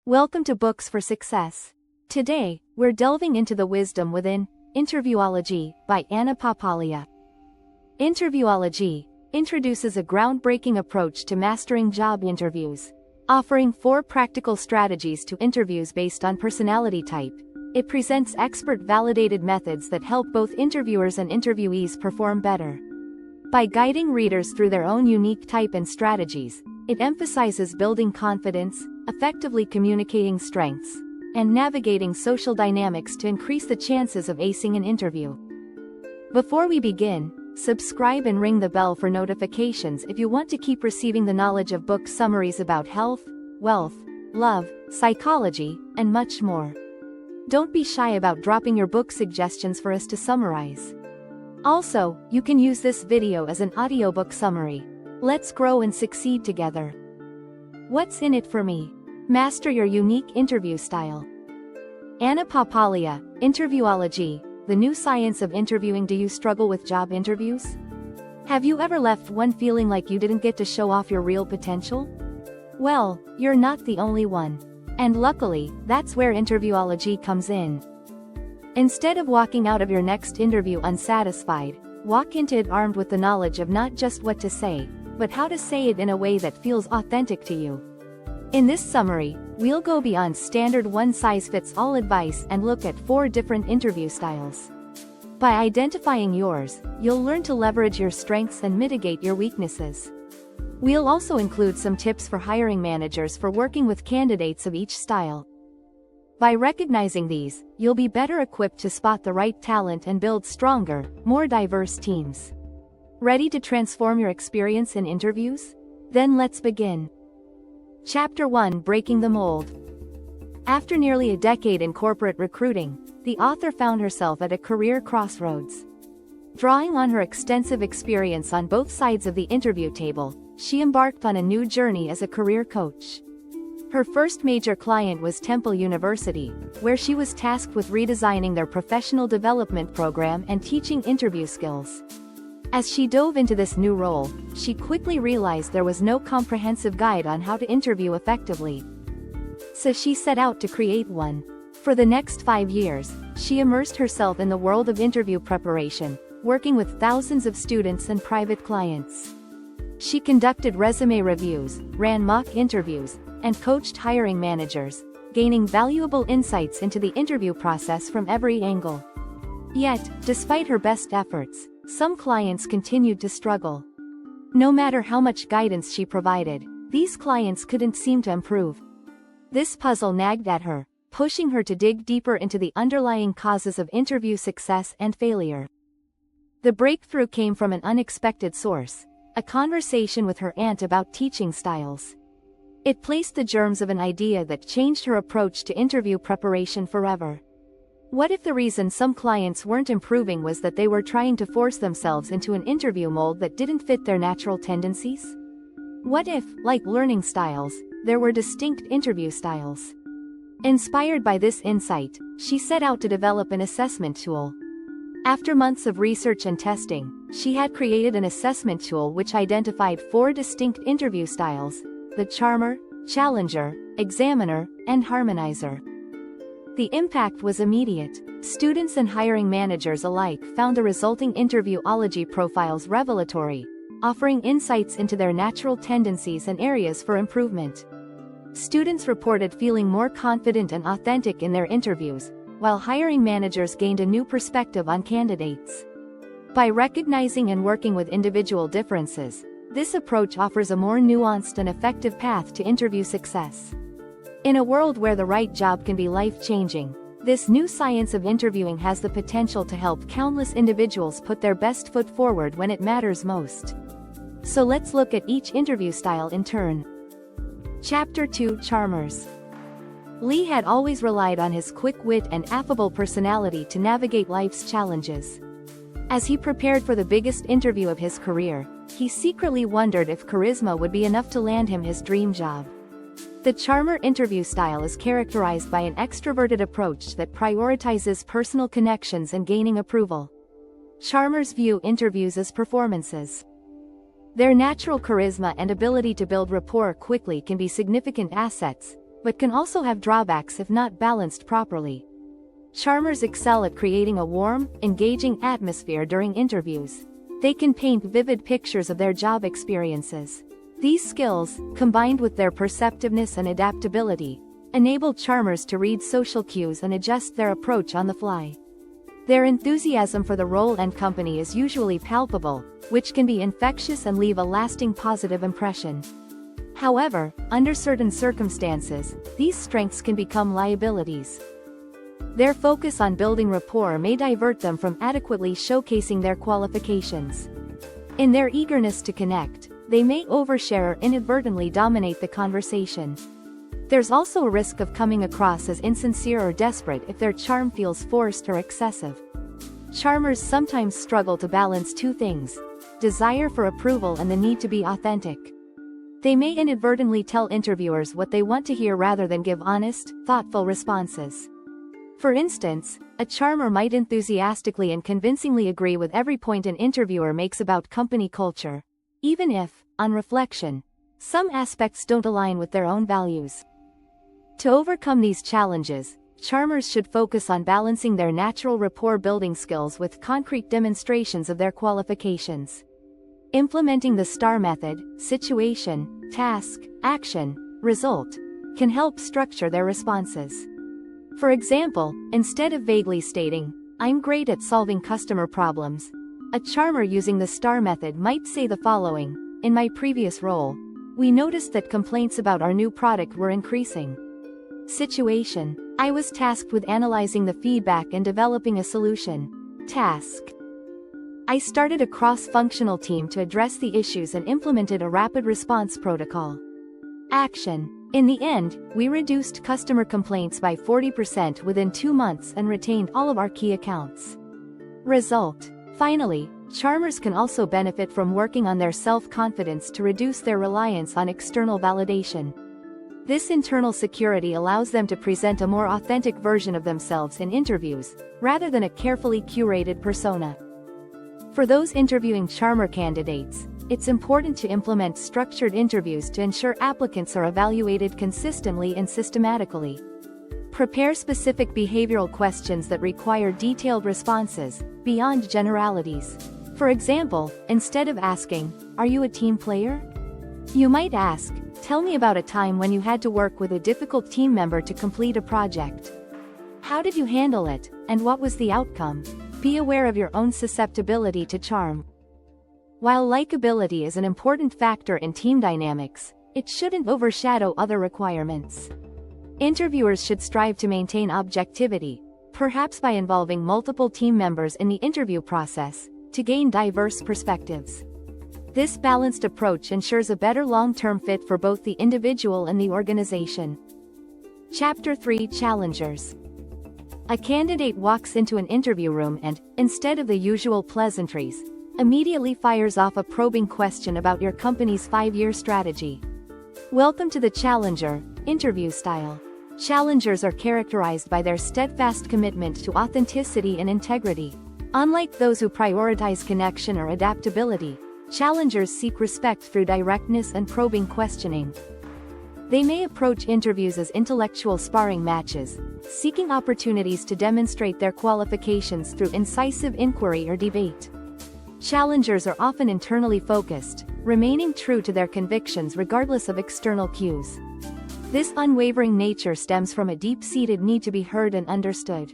Welcome to Books for Success. Today, we're delving into the wisdom within Interviewology by Anna Papalia. Interviewology introduces a groundbreaking approach to mastering job interviews, offering 4 practical strategies to interviews based on personality type. It presents expert-validated methods that help both interviewers and interviewees perform better. By guiding readers through their own unique type and strategies, it emphasizes building confidence, effectively communicating strengths, and navigating social dynamics to increase the chances of acing an interview. Before we begin, subscribe and ring the bell for notifications if you want to keep receiving the knowledge of book summaries about health, wealth, love, psychology, and much more. Don't be shy about dropping your book suggestions for us to summarize. Also, you can use this video as an audiobook summary. Let's grow and succeed together. What's in it for me? Master your unique interview style. Anna Papalia, Interviewology, the new science of interviewing. Do you struggle with job interviews? Have you ever left one feeling like you didn't get to show off your real potential? Well, you're not the only one. And luckily, that's where Interviewology comes in. Instead of walking out of your next interview unsatisfied, walk into it armed with the knowledge of not just what to say, but how to say it in a way that feels authentic to you. In this summary, we'll go beyond standard one-size-fits-all advice and look at 4 different interview styles. By identifying yours, you'll learn to leverage your strengths and mitigate your weaknesses. We'll also include some tips for hiring managers for working with candidates of each style. By recognizing these, you'll be better equipped to spot the right talent and build stronger, more diverse teams. Ready to transform your experience in interviews? Then let's begin. Chapter 1: Breaking the Mold. After nearly a decade in corporate recruiting, the author found herself at a career crossroads. Drawing on her extensive experience on both sides of the interview table, she embarked on a new journey as a career coach. Her first major client was Temple University, where she was tasked with redesigning their professional development program and teaching interview skills. As she dove into this new role, she quickly realized there was no comprehensive guide on how to interview effectively. So she set out to create one. For the next 5 years, she immersed herself in the world of interview preparation, working with thousands of students and private clients. She conducted resume reviews, ran mock interviews, and coached hiring managers, gaining valuable insights into the interview process from every angle. Yet, despite her best efforts, some clients continued to struggle. No matter how much guidance she provided, these clients couldn't seem to improve. This puzzle nagged at her, pushing her to dig deeper into the underlying causes of interview success and failure. The breakthrough came from an unexpected source: a conversation with her aunt about teaching styles. It placed the germs of an idea that changed her approach to interview preparation forever. What if the reason some clients weren't improving was that they were trying to force themselves into an interview mold that didn't fit their natural tendencies? What if, like learning styles, there were distinct interview styles? Inspired by this insight, she set out to develop an assessment tool. After months of research and testing, she had created an assessment tool which identified 4 distinct interview styles: the Charmer, Challenger, Examiner, and Harmonizer. The impact was immediate. Students and hiring managers alike found the resulting interviewology profiles revelatory, offering insights into their natural tendencies and areas for improvement. Students reported feeling more confident and authentic in their interviews, while hiring managers gained a new perspective on candidates. By recognizing and working with individual differences, this approach offers a more nuanced and effective path to interview success. In a world where the right job can be life-changing, this new science of interviewing has the potential to help countless individuals put their best foot forward when it matters most. So let's look at each interview style in turn. Chapter 2: Charmers. Lee had always relied on his quick wit and affable personality to navigate life's challenges. As he prepared for the biggest interview of his career, he secretly wondered if charisma would be enough to land him his dream job. The Charmer interview style is characterized by an extroverted approach that prioritizes personal connections and gaining approval. Charmers view interviews as performances. Their natural charisma and ability to build rapport quickly can be significant assets, but can also have drawbacks if not balanced properly. Charmers excel at creating a warm, engaging atmosphere during interviews. They can paint vivid pictures of their job experiences. These skills, combined with their perceptiveness and adaptability, enable charmers to read social cues and adjust their approach on the fly. Their enthusiasm for the role and company is usually palpable, which can be infectious and leave a lasting positive impression. However, under certain circumstances, these strengths can become liabilities. Their focus on building rapport may divert them from adequately showcasing their qualifications. In their eagerness to connect, they may overshare or inadvertently dominate the conversation. There's also a risk of coming across as insincere or desperate if their charm feels forced or excessive. Charmers sometimes struggle to balance two things: desire for approval and the need to be authentic. They may inadvertently tell interviewers what they want to hear rather than give honest, thoughtful responses. For instance, a charmer might enthusiastically and convincingly agree with every point an interviewer makes about company culture, even if, on reflection, some aspects don't align with their own values. To overcome these challenges, charmers should focus on balancing their natural rapport-building skills with concrete demonstrations of their qualifications. Implementing the STAR method, situation, task, action, result, can help structure their responses. For example, instead of vaguely stating, "I'm great at solving customer problems," a charmer using the STAR method might say the following: "In my previous role, we noticed that complaints about our new product were increasing." Situation: I was tasked with analyzing the feedback and developing a solution. Task: I started a cross-functional team to address the issues and implemented a rapid response protocol. Action: in the end, we reduced customer complaints by 40% within 2 months and retained all of our key accounts. Result: finally, charmers can also benefit from working on their self-confidence to reduce their reliance on external validation. This internal security allows them to present a more authentic version of themselves in interviews, rather than a carefully curated persona. For those interviewing charmer candidates, it's important to implement structured interviews to ensure applicants are evaluated consistently and systematically. Prepare specific behavioral questions that require detailed responses, beyond generalities. For example, instead of asking, "Are you a team player?" you might ask, "Tell me about a time when you had to work with a difficult team member to complete a project. How did you handle it, and what was the outcome?" Be aware of your own susceptibility to charm. While likability is an important factor in team dynamics, it shouldn't overshadow other requirements. Interviewers should strive to maintain objectivity, perhaps by involving multiple team members in the interview process, to gain diverse perspectives. This balanced approach ensures a better long-term fit for both the individual and the organization. Chapter 3: Challengers. A candidate walks into an interview room and, instead of the usual pleasantries, immediately fires off a probing question about your company's 5-year strategy. Welcome to the challenger interview style. Challengers are characterized by their steadfast commitment to authenticity and integrity. Unlike those who prioritize connection or adaptability, challengers seek respect through directness and probing questioning. They may approach interviews as intellectual sparring matches, seeking opportunities to demonstrate their qualifications through incisive inquiry or debate. Challengers are often internally focused, remaining true to their convictions regardless of external cues. This unwavering nature stems from a deep-seated need to be heard and understood.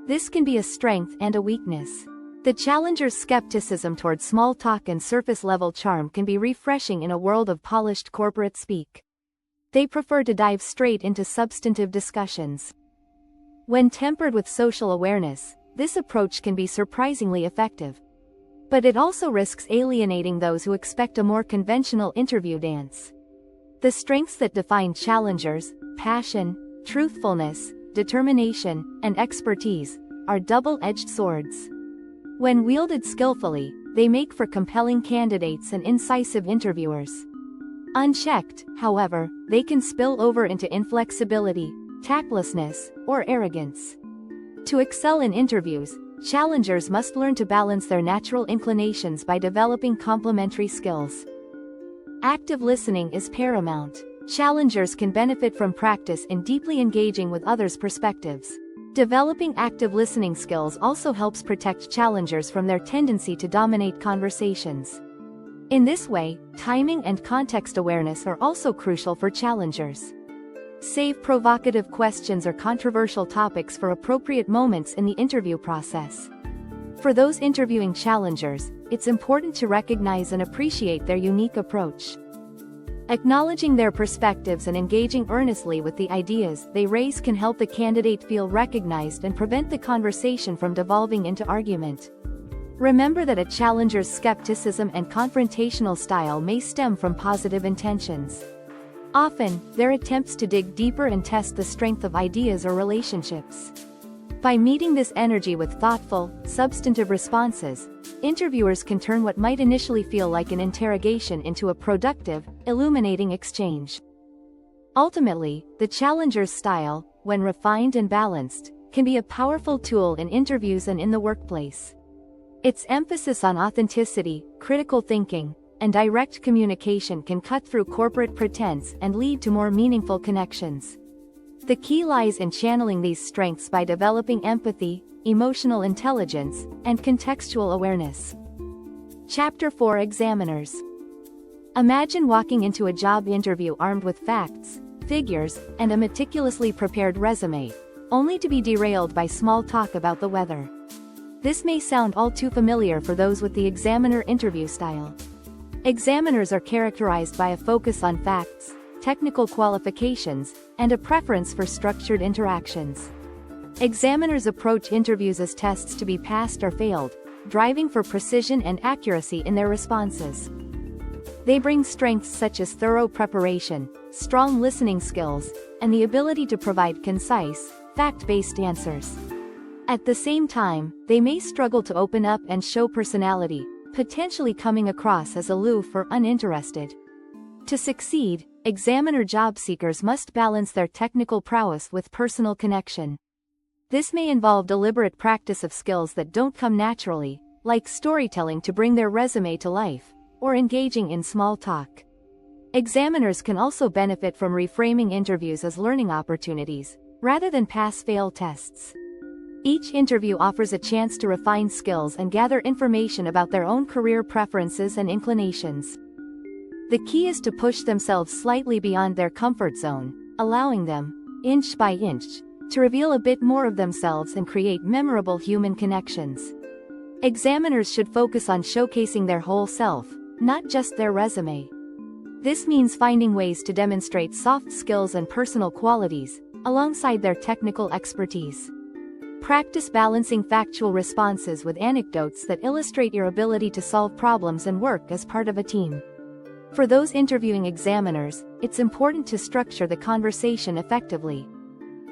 This can be a strength and a weakness. The challenger's skepticism toward small talk and surface-level charm can be refreshing in a world of polished corporate speak. They prefer to dive straight into substantive discussions. When tempered with social awareness, this approach can be surprisingly effective. But it also risks alienating those who expect a more conventional interview dance. The strengths that define challengers, passion, truthfulness, determination, and expertise, are double-edged swords. When wielded skillfully, they make for compelling candidates and incisive interviewers. Unchecked, however, they can spill over into inflexibility, tactlessness, or arrogance. To excel in interviews, challengers must learn to balance their natural inclinations by developing complementary skills. Active listening is paramount. Challengers can benefit from practice in deeply engaging with others' perspectives. Developing active listening skills also helps protect challengers from their tendency to dominate conversations. In this way, timing and context awareness are also crucial for challengers. Save provocative questions or controversial topics for appropriate moments in the interview process. For those interviewing challengers, it's important to recognize and appreciate their unique approach. Acknowledging their perspectives and engaging earnestly with the ideas they raise can help the candidate feel recognized and prevent the conversation from devolving into argument. Remember that a challenger's skepticism and confrontational style may stem from positive intentions. Often, their attempts to dig deeper and test the strength of ideas or relationships. By meeting this energy with thoughtful, substantive responses, interviewers can turn what might initially feel like an interrogation into a productive, illuminating exchange. Ultimately, the challenger's style, when refined and balanced, can be a powerful tool in interviews and in the workplace. Its emphasis on authenticity, critical thinking, and direct communication can cut through corporate pretense and lead to more meaningful connections. The key lies in channeling these strengths by developing empathy, emotional intelligence, and contextual awareness. Chapter 4: Examiners. Imagine walking into a job interview armed with facts, figures, and a meticulously prepared resume, only to be derailed by small talk about the weather. This may sound all too familiar for those with the examiner interview style. Examiners are characterized by a focus on facts, technical qualifications, and a preference for structured interactions. Examiners approach interviews as tests to be passed or failed, driving for precision and accuracy in their responses. They bring strengths such as thorough preparation, strong listening skills, and the ability to provide concise, fact-based answers. At the same time, they may struggle to open up and show personality, potentially coming across as aloof or uninterested. To succeed, examiner job seekers must balance their technical prowess with personal connection. This may involve deliberate practice of skills that don't come naturally, like storytelling to bring their resume to life, or engaging in small talk. Examiners can also benefit from reframing interviews as learning opportunities, rather than pass-fail tests. Each interview offers a chance to refine skills and gather information about their own career preferences and inclinations. The key is to push themselves slightly beyond their comfort zone, allowing them, inch by inch, to reveal a bit more of themselves and create memorable human connections. Examiners should focus on showcasing their whole self, not just their resume. This means finding ways to demonstrate soft skills and personal qualities, alongside their technical expertise. Practice balancing factual responses with anecdotes that illustrate your ability to solve problems and work as part of a team. For those interviewing examiners, it's important to structure the conversation effectively.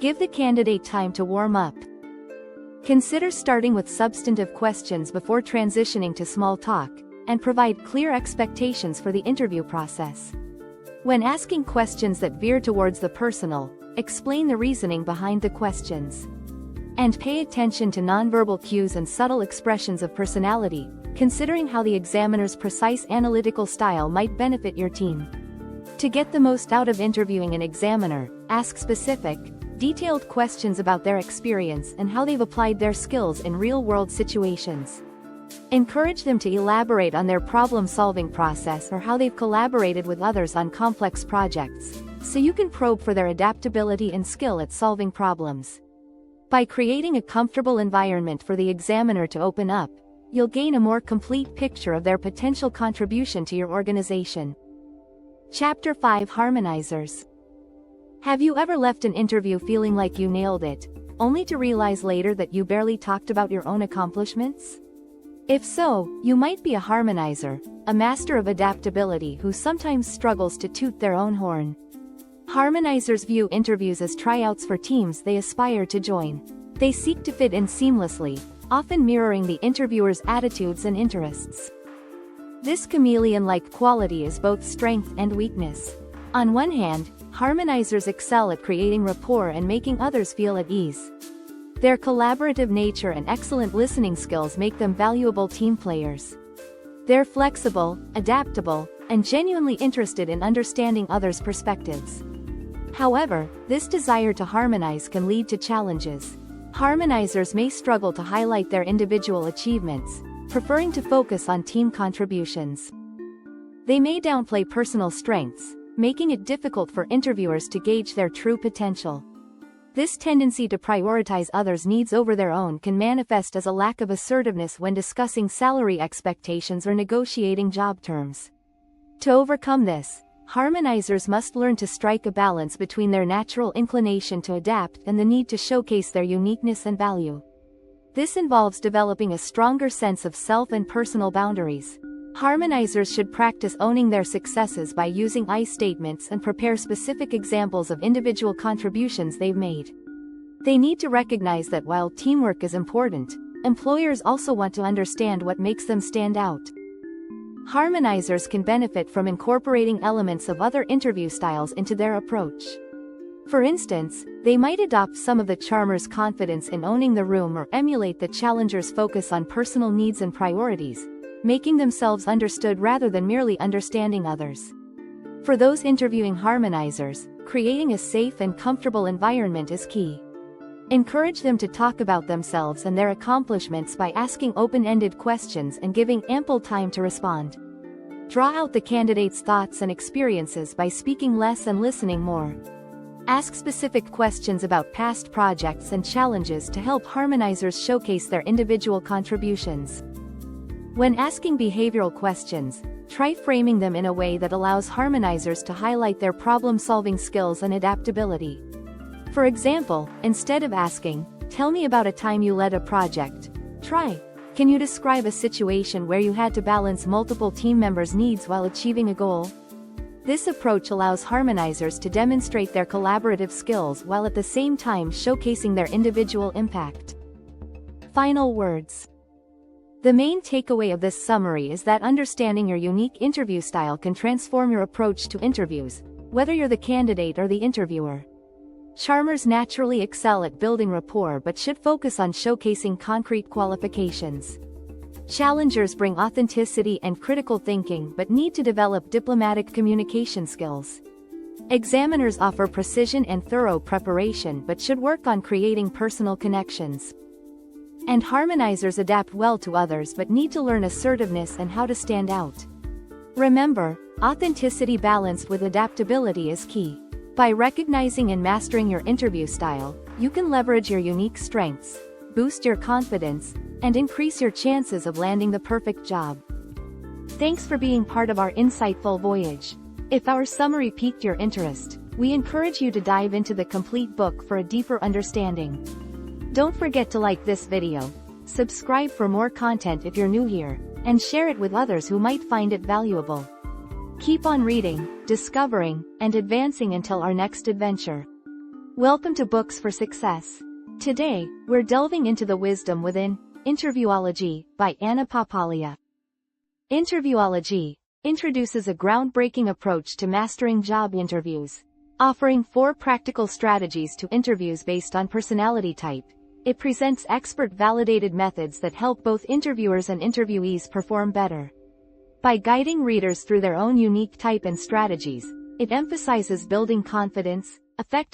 Give the candidate time to warm up. Consider starting with substantive questions before transitioning to small talk, and provide clear expectations for the interview process. When asking questions that veer towards the personal, explain the reasoning behind the questions. And pay attention to nonverbal cues and subtle expressions of personality, considering how the examiner's precise analytical style might benefit your team. To get the most out of interviewing an examiner, ask specific, detailed questions about their experience and how they've applied their skills in real-world situations. Encourage them to elaborate on their problem-solving process or how they've collaborated with others on complex projects, so you can probe for their adaptability and skill at solving problems. By creating a comfortable environment for the examiner to open up, you'll gain a more complete picture of their potential contribution to your organization. Chapter 5: Harmonizers. Have you ever left an interview feeling like you nailed it, only to realize later that you barely talked about your own accomplishments? If so, you might be a harmonizer, a master of adaptability who sometimes struggles to toot their own horn. Harmonizers view interviews as tryouts for teams they aspire to join. They seek to fit in seamlessly, often mirroring the interviewer's attitudes and interests. This chameleon-like quality is both strength and weakness. On one hand, harmonizers excel at creating rapport and making others feel at ease. Their collaborative nature and excellent listening skills make them valuable team players. They're flexible, adaptable, and genuinely interested in understanding others' perspectives. However, this desire to harmonize can lead to challenges. Harmonizers may struggle to highlight their individual achievements, preferring to focus on team contributions. They may downplay personal strengths, making it difficult for interviewers to gauge their true potential. This tendency to prioritize others' needs over their own can manifest as a lack of assertiveness when discussing salary expectations or negotiating job terms. To overcome this, harmonizers must learn to strike a balance between their natural inclination to adapt and the need to showcase their uniqueness and value. This involves developing a stronger sense of self and personal boundaries. Harmonizers should practice owning their successes by using I statements and prepare specific examples of individual contributions they've made. They need to recognize that while teamwork is important, employers also want to understand what makes them stand out. Harmonizers can benefit from incorporating elements of other interview styles into their approach. For instance, they might adopt some of the charmer's confidence in owning the room or emulate the challenger's focus on personal needs and priorities, making themselves understood rather than merely understanding others. For those interviewing harmonizers, creating a safe and comfortable environment is key. Encourage them to talk about themselves and their accomplishments by asking open-ended questions and giving ample time to respond. Draw out the candidate's thoughts and experiences by speaking less and listening more. Ask specific questions about past projects and challenges to help harmonizers showcase their individual contributions. When asking behavioral questions, try framing them in a way that allows harmonizers to highlight their problem-solving skills and adaptability. For example, instead of asking, "Tell me about a time you led a project," try, "Can you describe a situation where you had to balance multiple team members' needs while achieving a goal?" This approach allows harmonizers to demonstrate their collaborative skills while at the same time showcasing their individual impact. Final words. The main takeaway of this summary is that understanding your unique interview style can transform your approach to interviews, whether you're the candidate or the interviewer. Charmers naturally excel at building rapport but should focus on showcasing concrete qualifications. Challengers bring authenticity and critical thinking but need to develop diplomatic communication skills. Examiners offer precision and thorough preparation but should work on creating personal connections. And harmonizers adapt well to others but need to learn assertiveness and how to stand out. Remember, authenticity balanced with adaptability is key. By recognizing and mastering your interview style, you can leverage your unique strengths, boost your confidence, and increase your chances of landing the perfect job. Thanks for being part of our insightful voyage. If our summary piqued your interest, we encourage you to dive into the complete book for a deeper understanding. Don't forget to like this video, subscribe for more content if you're new here, and share it with others who might find it valuable. Keep on reading, discovering, and advancing until our next adventure. Welcome to Books for Success. Today, we're delving into the wisdom within Interviewology by Anna Papalia. Interviewology introduces a groundbreaking approach to mastering job interviews, offering 4 practical strategies to interviews based on personality type. It presents expert-validated methods that help both interviewers and interviewees perform better. By guiding readers through their own unique type and strategies, it emphasizes building confidence, effective